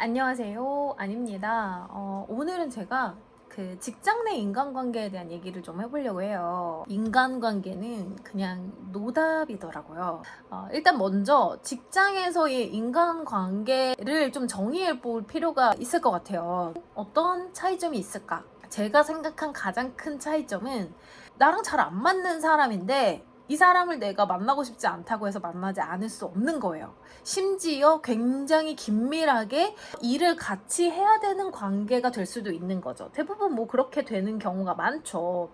안녕하세요. 아닙니다. 오늘은 제가 그 직장 내 인간관계에 대한 얘기를 좀 해보려고 해요. 인간관계는 그냥 노답이더라고요. 일단 먼저 직장에서의 인간관계를 좀 정의해 볼 필요가 있을 것 같아요. 어떤 차이점이 있을까? 제가 생각한 가장 큰 차이점은 나랑 잘 안 맞는 사람인데 이 사람을 내가 만나고 싶지 않다고 해서 만나지 않을 수 없는 거예요. 심지어 굉장히 긴밀하게 일을 같이 해야 되는 관계가 될 수도 있는 거죠. 대부분 뭐 그렇게 되는 경우가 많죠.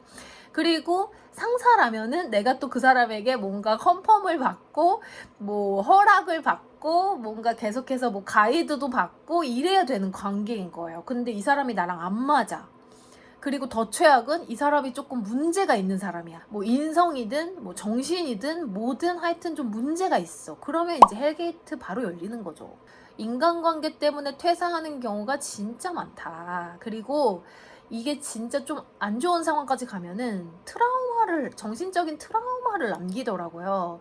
그리고 상사라면은 내가 또 그 사람에게 뭔가 컨펌을 받고 뭐 허락을 받고 뭔가 계속해서 뭐 가이드도 받고 이래야 되는 관계인 거예요. 근데 이 사람이 나랑 안 맞아. 그리고 더 최악은 이 사람이 조금 문제가 있는 사람이야. 뭐 인성이든 뭐 정신이든 뭐든 하여튼 좀 문제가 있어. 그러면 이제 헬게이트 바로 열리는 거죠. 인간관계 때문에 퇴사하는 경우가 진짜 많다. 그리고 이게 진짜 좀 안 좋은 상황까지 가면은 정신적인 트라우마를 남기더라고요.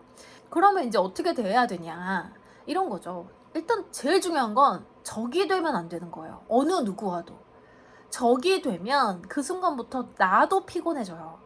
그러면 이제 어떻게 돼야 되냐. 이런 거죠. 일단 제일 중요한 건 적이 되면 안 되는 거예요. 어느 누구와도. 적이 되면 그 순간부터 나도 피곤해져요.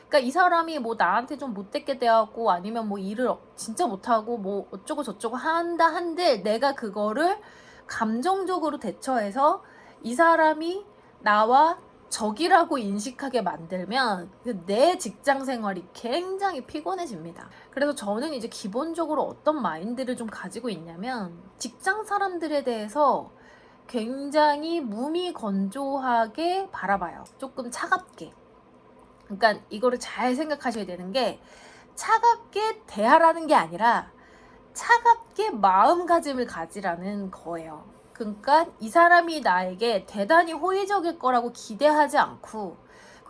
그러니까 이 사람이 뭐 나한테 좀 못됐게 대하고 아니면 뭐 일을 진짜 못하고 뭐 어쩌고 저쩌고 한다 한들 내가 그거를 감정적으로 대처해서 이 사람이 나와 적이라고 인식하게 만들면 내 직장 생활이 굉장히 피곤해집니다. 그래서 저는 이제 기본적으로 어떤 마인드를 좀 가지고 있냐면 직장 사람들에 대해서 굉장히 무미건조하게 바라봐요. 조금 차갑게. 그러니까 이거를 잘 생각하셔야 되는 게 차갑게 대하라는 게 아니라 차갑게 마음가짐을 가지라는 거예요. 그러니까 이 사람이 나에게 대단히 호의적일 거라고 기대하지 않고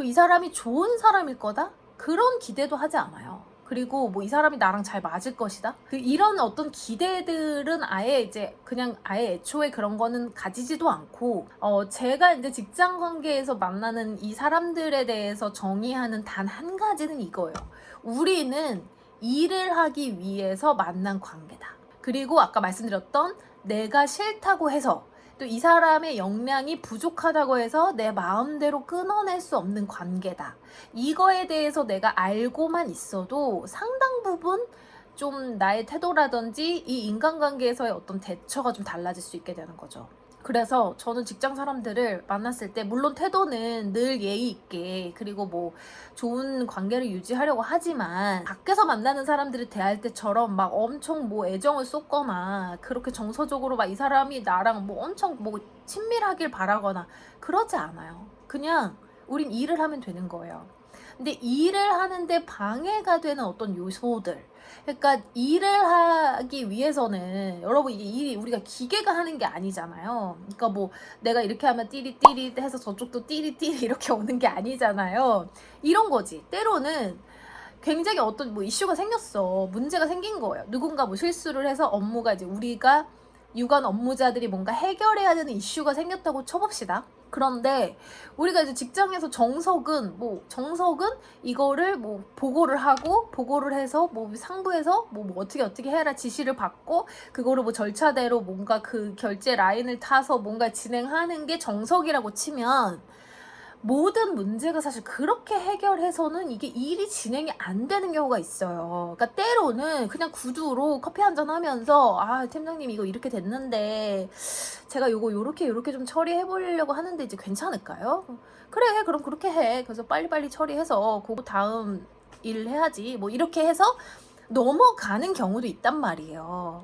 이 사람이 좋은 사람일 거다? 그런 기대도 하지 않아요. 그리고 뭐 이 사람이 나랑 잘 맞을 것이다? 이런 어떤 기대들은 아예 이제 그냥 아예 애초에 그런 거는 가지지도 않고 제가 이제 직장 관계에서 만나는 이 사람들에 대해서 정의하는 단 한 가지는 이거예요. 우리는 일을 하기 위해서 만난 관계다. 그리고 아까 말씀드렸던 내가 싫다고 해서 또 이 사람의 역량이 부족하다고 해서 내 마음대로 끊어낼 수 없는 관계다. 이거에 대해서 내가 알고만 있어도 상당 부분 좀 나의 태도라든지 이 인간관계에서의 어떤 대처가 좀 달라질 수 있게 되는 거죠. 그래서 저는 직장 사람들을 만났을 때 물론 태도는 늘 예의 있게 그리고 뭐 좋은 관계를 유지하려고 하지만 밖에서 만나는 사람들을 대할 때처럼 막 엄청 뭐 애정을 쏟거나 그렇게 정서적으로 막 이 사람이 나랑 뭐 엄청 뭐 친밀하길 바라거나 그러지 않아요. 그냥 우린 일을 하면 되는 거예요. 근데 일을 하는데 방해가 되는 어떤 요소들, 그러니까 일을 하기 위해서는 여러분 이게 일이 우리가 기계가 하는 게 아니잖아요. 그러니까 뭐 내가 이렇게 하면 띠리띠리 해서 저쪽도 띠리띠리 이렇게 오는 게 아니잖아요. 이런 거지. 때로는 굉장히 어떤 뭐 이슈가 생겼어. 문제가 생긴 거예요. 누군가 뭐 실수를 해서 업무가 이제 우리가 유관 업무자들이 뭔가 해결해야 되는 이슈가 생겼다고 쳐봅시다. 그런데 우리가 이제 직장에서 정석은 이거를 뭐 보고를 해서 뭐 상부에서 뭐 어떻게 해라 지시를 받고 그거를 뭐 절차대로 뭔가 그 결제 라인을 타서 뭔가 진행하는 게 정석이라고 치면 모든 문제가 사실 그렇게 해결해서는 이게 일이 진행이 안 되는 경우가 있어요. 그러니까 때로는 그냥 구두로 커피 한잔 하면서 팀장님 이거 이렇게 됐는데 제가 요렇게 좀 처리해 보려고 하는데 이제 괜찮을까요? 그래 그럼 그렇게 해. 그래서 빨리빨리 처리해서 그거 다음 일 해야지. 뭐 이렇게 해서 넘어가는 경우도 있단 말이에요.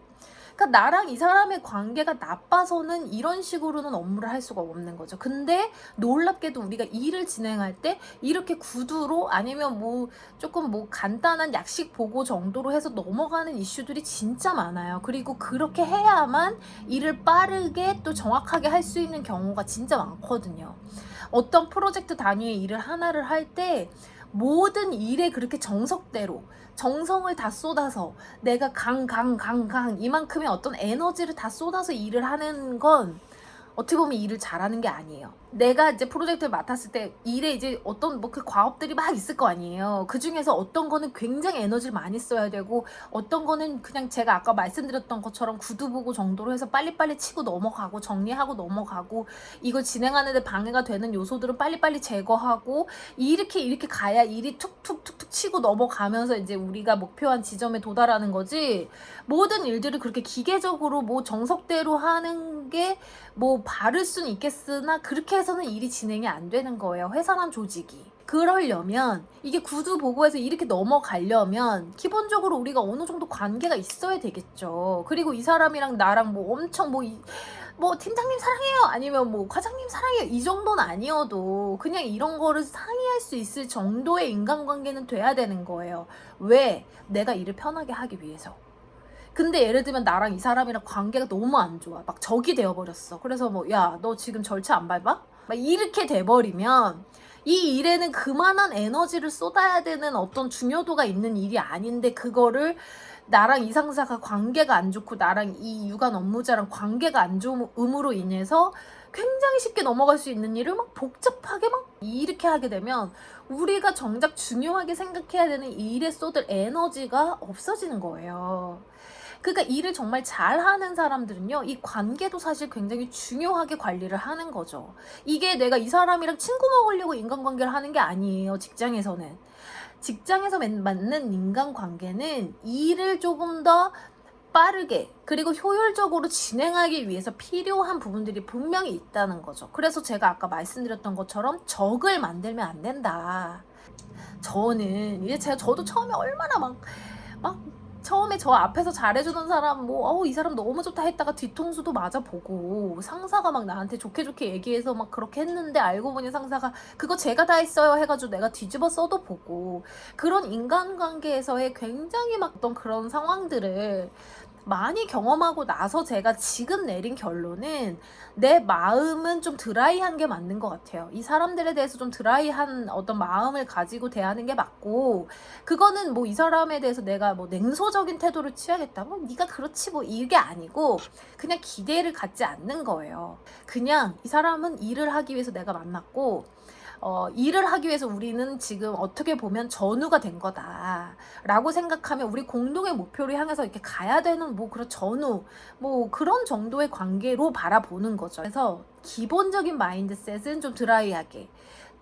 그러니까 나랑 이 사람의 관계가 나빠서는 이런 식으로는 업무를 할 수가 없는 거죠. 근데 놀랍게도 우리가 일을 진행할 때 이렇게 구두로 아니면 뭐 조금 뭐 간단한 약식 보고 정도로 해서 넘어가는 이슈들이 진짜 많아요. 그리고 그렇게 해야만 일을 빠르게 또 정확하게 할 수 있는 경우가 진짜 많거든요. 어떤 프로젝트 단위의 일을 하나를 할 때 모든 일에 그렇게 정석대로 정성을 다 쏟아서 내가 이만큼의 어떤 에너지를 다 쏟아서 일을 하는 건 어떻게 보면 일을 잘하는 게 아니에요. 내가 이제 프로젝트를 맡았을 때 일에 이제 어떤 뭐 그 과업들이 막 있을 거 아니에요. 그 중에서 어떤 거는 굉장히 에너지를 많이 써야 되고 어떤 거는 그냥 제가 아까 말씀드렸던 것처럼 구두 보고 정도로 해서 빨리빨리 치고 넘어가고 정리하고 넘어가고 이걸 진행하는데 방해가 되는 요소들은 빨리빨리 제거하고 이렇게 가야 일이 툭툭툭툭 치고 넘어가면서 이제 우리가 목표한 지점에 도달하는 거지. 모든 일들을 그렇게 기계적으로 뭐 정석대로 하는 게 뭐 바를 수는 있겠으나 그렇게 해서는 일이 진행이 안 되는 거예요. 회사란 조직이. 그러려면 이게 구두 보고해서 이렇게 넘어가려면 기본적으로 우리가 어느 정도 관계가 있어야 되겠죠. 그리고 이 사람이랑 나랑 뭐 엄청 뭐 팀장님 사랑해요 아니면 뭐 과장님 사랑해요 이 정도는 아니어도 그냥 이런 거를 상의할 수 있을 정도의 인간관계는 돼야 되는 거예요. 왜? 내가 일을 편하게 하기 위해서. 근데 예를 들면 나랑 이 사람이랑 관계가 너무 안 좋아. 막 적이 되어버렸어. 그래서 뭐, 야, 너 지금 절차 안 밟아? 막 이렇게 돼버리면 이 일에는 그만한 에너지를 쏟아야 되는 어떤 중요도가 있는 일이 아닌데 그거를 나랑 이 상사가 관계가 안 좋고 나랑 이 유관 업무자랑 관계가 안 좋음으로 인해서 굉장히 쉽게 넘어갈 수 있는 일을 막 복잡하게 막 이렇게 하게 되면 우리가 정작 중요하게 생각해야 되는 이 일에 쏟을 에너지가 없어지는 거예요. 그러니까 일을 정말 잘하는 사람들은요, 이 관계도 사실 굉장히 중요하게 관리를 하는 거죠. 이게 내가 이 사람이랑 친구 먹으려고 인간관계를 하는 게 아니에요, 직장에서는. 직장에서 맞는 인간관계는 일을 조금 더 빠르게 그리고 효율적으로 진행하기 위해서 필요한 부분들이 분명히 있다는 거죠. 그래서 제가 아까 말씀드렸던 것처럼 적을 만들면 안 된다. 저는 이제 저도 처음에 얼마나 막 처음에 저 앞에서 잘해주던 사람 이 사람 너무 좋다 했다가 뒤통수도 맞아보고 상사가 막 나한테 좋게 얘기해서 막 그렇게 했는데 알고 보니 상사가 그거 제가 다 했어요 해가지고 내가 뒤집어 써도 보고 그런 인간관계에서의 굉장히 막 어떤 그런 상황들을 많이 경험하고 나서 제가 지금 내린 결론은 내 마음은 좀 드라이한 게 맞는 것 같아요. 이 사람들에 대해서 좀 드라이한 어떤 마음을 가지고 대하는 게 맞고 그거는 뭐 이 사람에 대해서 내가 뭐 냉소적인 태도를 취하겠다 뭐 네가 그렇지 뭐 이게 아니고 그냥 기대를 갖지 않는 거예요. 그냥 이 사람은 일을 하기 위해서 내가 만났고 일을 하기 위해서 우리는 지금 어떻게 보면 전우가 된 거다 라고 생각하면 우리 공동의 목표를 향해서 이렇게 가야 되는 뭐 그런 전우 뭐 그런 정도의 관계로 바라보는 거죠. 그래서 기본적인 마인드셋은 좀 드라이하게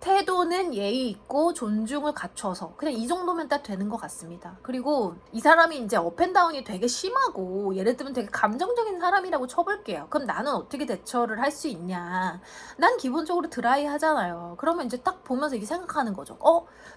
태도는 예의 있고 존중을 갖춰서 그냥 이 정도면 딱 되는 것 같습니다. 그리고 이 사람이 이제 업앤다운이 되게 심하고 예를 들면 되게 감정적인 사람이라고 쳐볼게요. 그럼 나는 어떻게 대처를 할 수 있냐. 난 기본적으로 드라이 하잖아요. 그러면 이제 딱 보면서 이게 생각하는 거죠.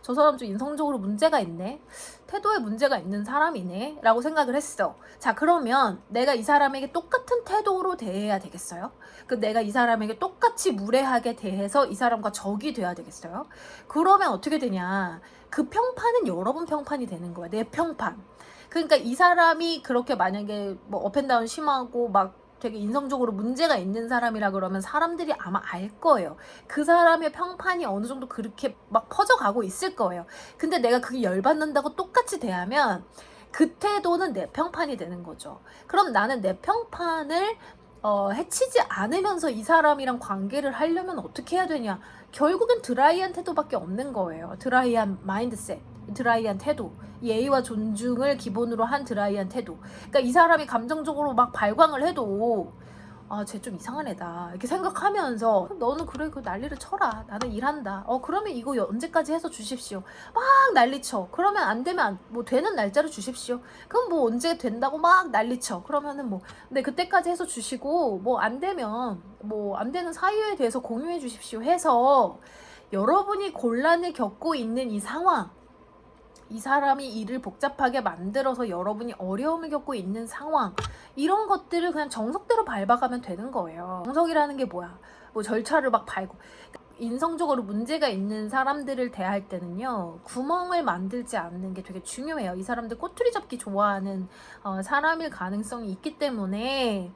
저 사람 좀 인성적으로 문제가 있네. 태도에 문제가 있는 사람이네 라고 생각을 했어. 자, 그러면 내가 이 사람에게 똑같은 태도로 대해야 되겠어요? 내가 이 사람에게 똑같이 무례하게 대해서 이 사람과 적이 돼야 되겠어요? 그러면 어떻게 되냐? 그 평판은 여러분 평판이 되는 거야. 내 평판. 그러니까 이 사람이 그렇게 만약에 뭐 업앤다운 심하고 막 되게 인성적으로 문제가 있는 사람이라 그러면 사람들이 아마 알 거예요. 그 사람의 평판이 어느 정도 그렇게 막 퍼져가고 있을 거예요. 근데 내가 그게 열받는다고 똑같이 대하면 그 태도는 내 평판이 되는 거죠. 그럼 나는 내 평판을 해치지 않으면서 이 사람이랑 관계를 하려면 어떻게 해야 되냐? 결국엔 드라이한 태도밖에 없는 거예요. 드라이한 마인드셋, 드라이한 태도, 예의와 존중을 기본으로 한 드라이한 태도. 그러니까 이 사람이 감정적으로 막 발광을 해도 쟤 좀 이상한 애다 이렇게 생각하면서 너는 그래 그 난리를 쳐라 나는 일한다 그러면 이거 언제까지 해서 주십시오 막 난리쳐 그러면 안 되면 뭐 되는 날짜를 주십시오 그럼 뭐 언제 된다고 막 난리쳐 그러면은 뭐 네 그때까지 해서 주시고 뭐 안 되면 뭐 안 되는 사유에 대해서 공유해 주십시오 해서 여러분이 곤란을 겪고 있는 이 상황 이 사람이 일을 복잡하게 만들어서 여러분이 어려움을 겪고 있는 상황 이런 것들을 그냥 정석대로 밟아가면 되는 거예요. 정석이라는 게 뭐야? 뭐 절차를 막 밟고 인성적으로 문제가 있는 사람들을 대할 때는요 구멍을 만들지 않는 게 되게 중요해요. 이 사람들 꼬투리 잡기 좋아하는 사람일 가능성이 있기 때문에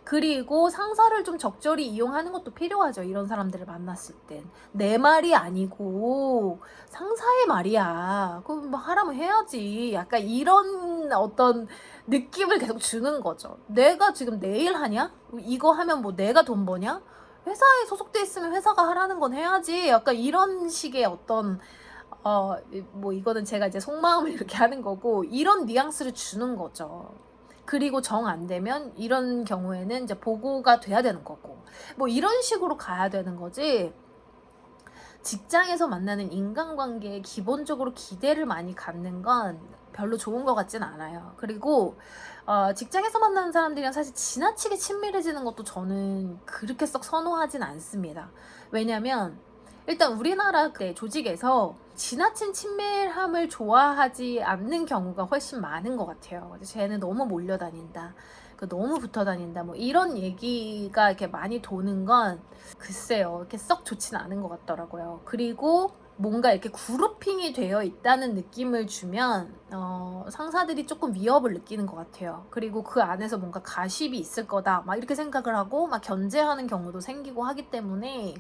그리고 상사를 좀 적절히 이용하는 것도 필요하죠. 이런 사람들을 만났을 땐. 내 말이 아니고 상사의 말이야. 그럼 뭐 하라면 해야지. 약간 이런 어떤 느낌을 계속 주는 거죠. 내가 지금 내 일 하냐? 이거 하면 뭐 내가 돈 버냐? 회사에 소속돼 있으면 회사가 하라는 건 해야지. 약간 이런 식의 어떤 뭐 이거는 제가 이제 속마음을 이렇게 하는 거고, 이런 뉘앙스를 주는 거죠. 그리고 정 안 되면 이런 경우에는 이제 보고가 돼야 되는 거고, 뭐 이런 식으로 가야 되는 거지. 직장에서 만나는 인간관계에 기본적으로 기대를 많이 갖는 건 별로 좋은 것 같진 않아요. 그리고 직장에서 만나는 사람들이랑 사실 지나치게 친밀해지는 것도 저는 그렇게 썩 선호하진 않습니다. 왜냐면 일단 우리나라 조직에서 지나친 친밀함을 좋아하지 않는 경우가 훨씬 많은 것 같아요. 쟤는 너무 몰려다닌다, 너무 붙어 다닌다, 뭐 이런 얘기가 이렇게 많이 도는 건 글쎄요, 이렇게 썩 좋진 않은 것 같더라고요. 그리고 뭔가 이렇게 그룹핑이 되어 있다는 느낌을 주면 상사들이 조금 위협을 느끼는 것 같아요. 그리고 그 안에서 뭔가 가십이 있을 거다, 막 이렇게 생각을 하고 막 견제하는 경우도 생기고 하기 때문에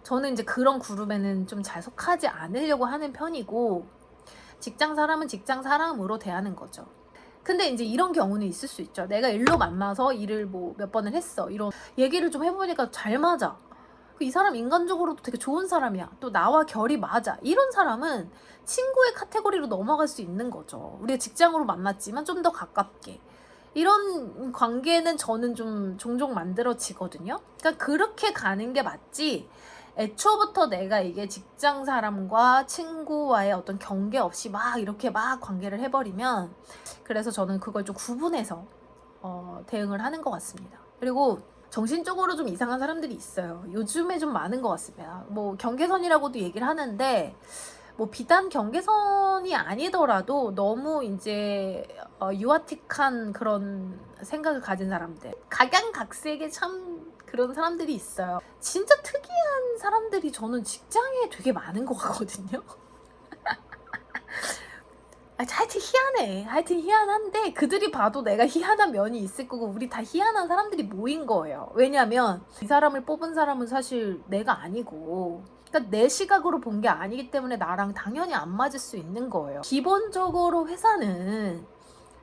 저는 이제 그런 그룹에는 좀 잘 속하지 않으려고 하는 편이고, 직장 사람은 직장 사람으로 대하는 거죠. 근데 이제 이런 경우는 있을 수 있죠. 내가 일로 만나서 일을 뭐 몇 번을 했어, 이런 얘기를 좀 해보니까 잘 맞아. 이 사람 인간적으로도 되게 좋은 사람이야, 또 나와 결이 맞아, 이런 사람은 친구의 카테고리로 넘어갈 수 있는 거죠. 우리가 직장으로 만났지만 좀 더 가깝게. 이런 관계는 저는 좀 종종 만들어지거든요. 그러니까 그렇게 가는 게 맞지, 애초부터 내가 이게 직장 사람과 친구와의 어떤 경계 없이 막 이렇게 막 관계를 해버리면, 그래서 저는 그걸 좀 구분해서 대응을 하는 것 같습니다. 그리고 정신적으로 좀 이상한 사람들이 있어요. 요즘에 좀 많은 것 같습니다. 뭐 경계선이라고도 얘기를 하는데, 뭐 비단 경계선이 아니더라도 너무 이제 유아틱한 그런 생각을 가진 사람들, 각양각색의 참 그런 사람들이 있어요. 진짜 특이한 사람들이 저는 직장에 되게 많은 것 같거든요. 하여튼 희한해. 하여튼 희한한데 그들이 봐도 내가 희한한 면이 있을 거고, 우리 다 희한한 사람들이 모인 거예요. 왜냐면 이 사람을 뽑은 사람은 사실 내가 아니고, 그러니까 내 시각으로 본 게 아니기 때문에 나랑 당연히 안 맞을 수 있는 거예요. 기본적으로 회사는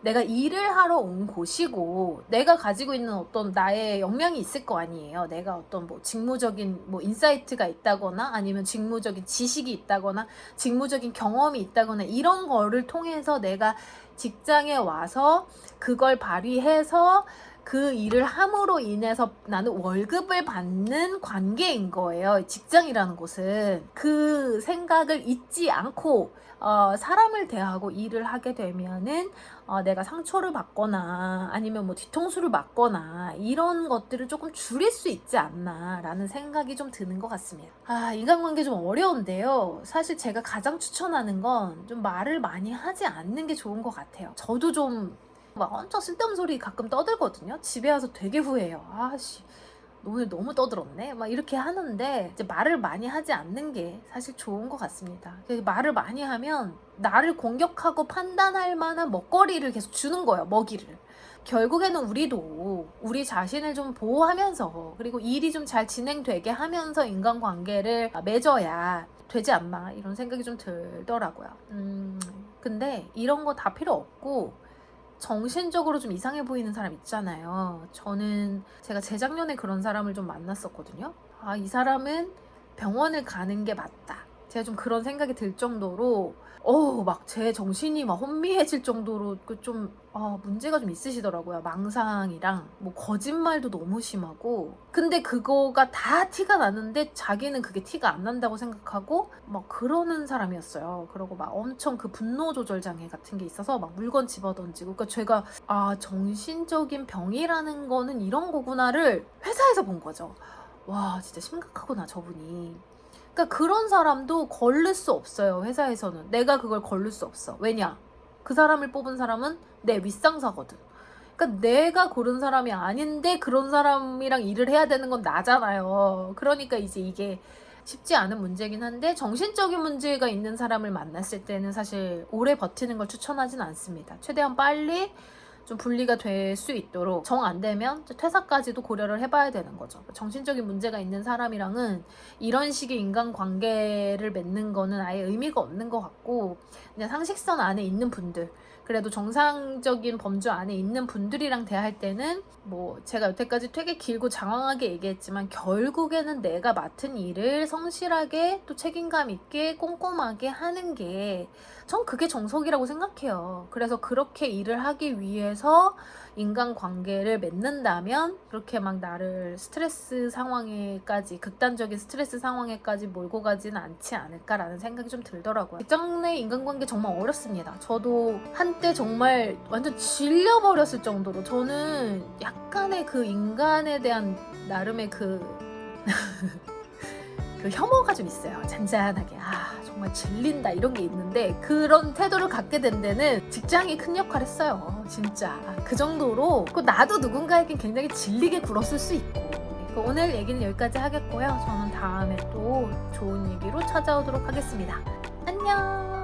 내가 일을 하러 온 곳이고, 내가 가지고 있는 어떤 나의 역량이 있을 거 아니에요. 내가 어떤 뭐 직무적인 뭐 인사이트가 있다거나, 아니면 직무적인 지식이 있다거나, 직무적인 경험이 있다거나, 이런 거를 통해서 내가 직장에 와서 그걸 발휘해서 그 일을 함으로 인해서 나는 월급을 받는 관계인 거예요. 직장이라는 곳은. 그 생각을 잊지 않고 사람을 대하고 일을 하게 되면은 내가 상처를 받거나 아니면 뭐 뒤통수를 맞거나 이런 것들을 조금 줄일 수 있지 않나 라는 생각이 좀 드는 것 같습니다. 인간관계 좀 어려운데요. 사실 제가 가장 추천하는 건 좀 말을 많이 하지 않는 게 좋은 것 같아요. 저도 좀 막 엄청 쓸데없는 소리 가끔 떠들거든요. 집에 와서 되게 후회해요. 오늘 너무 떠들었네? 막 이렇게 하는데, 이제 말을 많이 하지 않는 게 사실 좋은 것 같습니다. 말을 많이 하면 나를 공격하고 판단할 만한 먹거리를 계속 주는 거예요. 먹이를. 결국에는 우리도 우리 자신을 좀 보호하면서, 그리고 일이 좀 잘 진행되게 하면서 인간관계를 맺어야 되지 않나, 이런 생각이 좀 들더라고요. 근데 이런 거 다 필요 없고, 정신적으로 좀 이상해 보이는 사람 있잖아요. 제가 재작년에 그런 사람을 좀 만났었거든요. 이 사람은 병원을 가는 게 맞다, 제가 좀 그런 생각이 들 정도로 막 제 정신이 막 혼미해질 정도로 문제가 좀 있으시더라고요. 망상이랑 뭐 거짓말도 너무 심하고, 근데 그거가 다 티가 나는데 자기는 그게 티가 안 난다고 생각하고 막 그러는 사람이었어요. 그리고 막 엄청 그 분노 조절 장애 같은 게 있어서 막 물건 집어던지고, 그러니까 제가 정신적인 병이라는 거는 이런 거구나를 회사에서 본 거죠. 와, 진짜 심각하구나 저분이. 그러니까 그런 사람도 걸릴 수 없어요. 회사에서는 내가 그걸 걸릴 수 없어. 왜냐? 그 사람을 뽑은 사람은 내 윗상사거든. 그러니까 내가 고른 사람이 아닌데 그런 사람이랑 일을 해야 되는 건 나잖아요. 그러니까 이제 이게 쉽지 않은 문제긴 한데, 정신적인 문제가 있는 사람을 만났을 때는 사실 오래 버티는 걸 추천하진 않습니다. 최대한 빨리 좀 분리가 될 수 있도록 정 안 되면 퇴사까지도 고려를 해봐야 되는 거죠. 정신적인 문제가 있는 사람이랑은 이런 식의 인간관계를 맺는 거는 아예 의미가 없는 것 같고 그냥 상식선 안에 있는 분들 그래도 정상적인 범주 안에 있는 분들이랑 대할 때는 뭐 제가 여태까지 되게 길고 장황하게 얘기했지만 결국에는 내가 맡은 일을 성실하게 또 책임감 있게 꼼꼼하게 하는 게 전 그게 정석이라고 생각해요. 그래서 그렇게 일을 하기 위해서 인간관계를 맺는다면 그렇게 막 나를 스트레스 상황에까지 극단적인 스트레스 상황에까지 몰고 가지는 않지 않을까라는 생각이 좀 들더라고요. 직장 내 인간관계 정말 어렵습니다. 저도 한때 정말 완전 질려버렸을 정도로 저는 약간의 그 인간에 대한 나름의 그 혐오가 좀 있어요. 잔잔하게 정말 질린다 이런 게 있는데 그런 태도를 갖게 된 데는 직장이 큰 역할을 했어요. 진짜 그 정도로 나도 누군가에겐 굉장히 질리게 굴었을 수 있고 오늘 얘기는 여기까지 하겠고요. 저는 다음에 또 좋은 얘기로 찾아오도록 하겠습니다. 안녕.